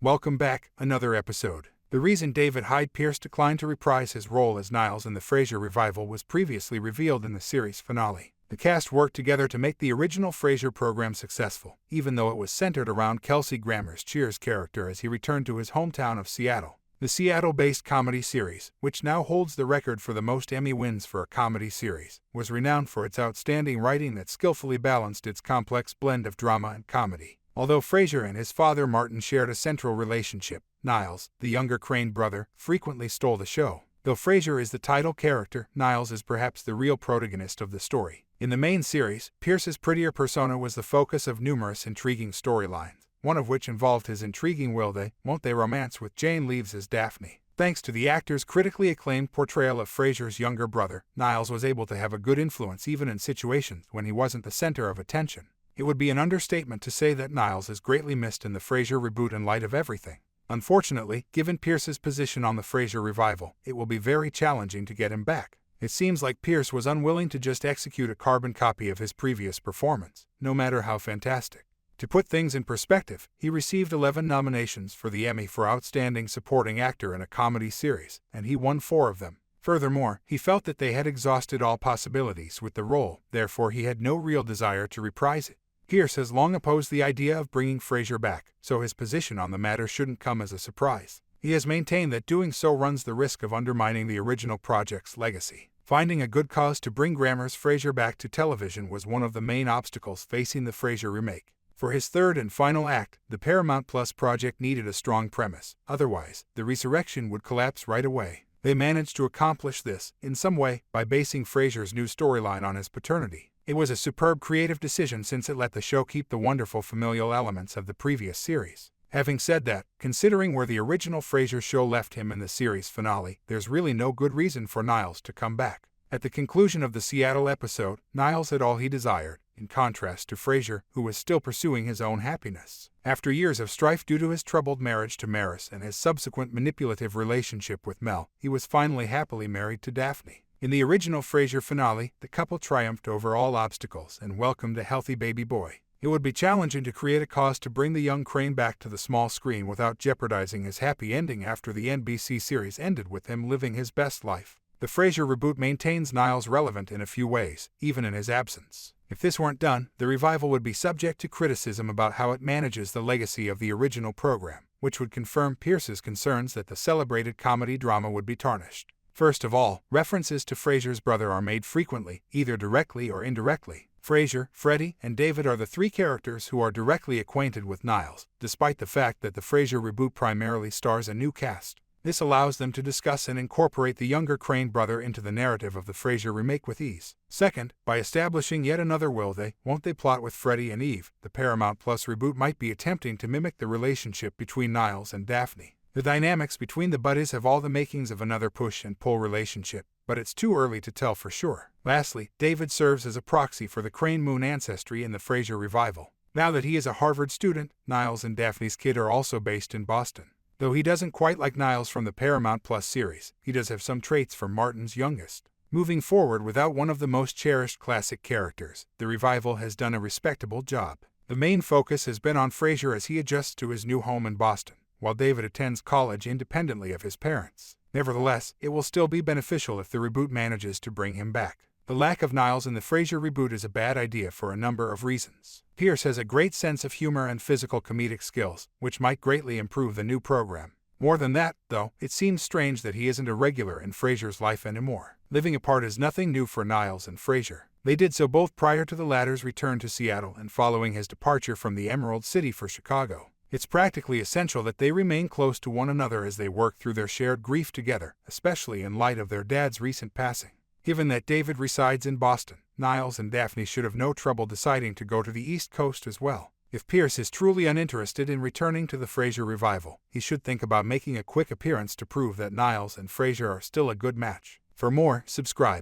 Welcome back, another episode. The reason David Hyde Pierce declined to reprise his role as Niles in the Frasier revival was previously revealed in the series finale. The cast worked together to make the original Frasier program successful, even though it was centered around Kelsey Grammer's Cheers character as he returned to his hometown of Seattle. The Seattle-based comedy series, which now holds the record for the most Emmy wins for a comedy series, was renowned for its outstanding writing that skillfully balanced its complex blend of drama and comedy. Although Frasier and his father Martin shared a central relationship, Niles, the younger Crane brother, frequently stole the show. Though Frasier is the title character, Niles is perhaps the real protagonist of the story. In the main series, Pierce's prettier persona was the focus of numerous intriguing storylines, one of which involved his intriguing will-they-won't-they romance with Jane Leaves's Daphne. Thanks to the actor's critically acclaimed portrayal of Frasier's younger brother, Niles was able to have a good influence even in situations when he wasn't the center of attention. It would be an understatement to say that Niles is greatly missed in the Frasier reboot in light of everything. Unfortunately, given Pierce's position on the Frasier revival, it will be very challenging to get him back. It seems like Pierce was unwilling to just execute a carbon copy of his previous performance, no matter how fantastic. To put things in perspective, he received 11 nominations for the Emmy for Outstanding Supporting Actor in a Comedy Series, and he won 4 of them. Furthermore, he felt that they had exhausted all possibilities with the role, therefore he had no real desire to reprise it. Pierce has long opposed the idea of bringing Frasier back, so his position on the matter shouldn't come as a surprise. He has maintained that doing so runs the risk of undermining the original project's legacy. Finding a good cause to bring Grammer's Frasier back to television was one of the main obstacles facing the Frasier remake. For his third and final act, the Paramount Plus project needed a strong premise, otherwise, the resurrection would collapse right away. They managed to accomplish this, in some way, by basing Frasier's new storyline on his paternity. It was a superb creative decision since it let the show keep the wonderful familial elements of the previous series. Having said that, considering where the original Frasier show left him in the series finale, there's really no good reason for Niles to come back. At the conclusion of the Seattle episode, Niles had all he desired, in contrast to Frasier, who was still pursuing his own happiness. After years of strife due to his troubled marriage to Maris and his subsequent manipulative relationship with Mel, he was finally happily married to Daphne. In the original Frasier finale, the couple triumphed over all obstacles and welcomed a healthy baby boy. It would be challenging to create a cause to bring the young Crane back to the small screen without jeopardizing his happy ending after the NBC series ended with him living his best life. The Frasier reboot maintains Niles relevant in a few ways, even in his absence. If this weren't done, the revival would be subject to criticism about how it manages the legacy of the original program, which would confirm Pierce's concerns that the celebrated comedy drama would be tarnished. First of all, references to Frasier's brother are made frequently, either directly or indirectly. Frasier, Freddy, and David are the 3 characters who are directly acquainted with Niles, despite the fact that the Frasier reboot primarily stars a new cast. This allows them to discuss and incorporate the younger Crane brother into the narrative of the Frasier remake with ease. Second, by establishing yet another will-they-won't-they plot with Freddy and Eve, the Paramount Plus reboot might be attempting to mimic the relationship between Niles and Daphne. The dynamics between the buddies have all the makings of another push-and-pull relationship, but it's too early to tell for sure. Lastly, David serves as a proxy for the Crane Moon ancestry in the Frasier revival. Now that he is a Harvard student, Niles and Daphne's kid are also based in Boston. Though he doesn't quite like Niles from the Paramount Plus series, he does have some traits from Martin's youngest. Moving forward without one of the most cherished classic characters, the revival has done a respectable job. The main focus has been on Frasier as he adjusts to his new home in Boston, while David attends college independently of his parents. Nevertheless, it will still be beneficial if the reboot manages to bring him back. The lack of Niles in the Frasier reboot is a bad idea for a number of reasons. Pierce has a great sense of humor and physical comedic skills, which might greatly improve the new program. More than that, though, it seems strange that he isn't a regular in Frasier's life anymore. Living apart is nothing new for Niles and Frasier. They did so both prior to the latter's return to Seattle and following his departure from the Emerald City for Chicago. It's practically essential that they remain close to one another as they work through their shared grief together, especially in light of their dad's recent passing. Given that David resides in Boston, Niles and Daphne should have no trouble deciding to go to the East Coast as well. If Pierce is truly uninterested in returning to the Frasier revival, he should think about making a quick appearance to prove that Niles and Frasier are still a good match. For more, subscribe.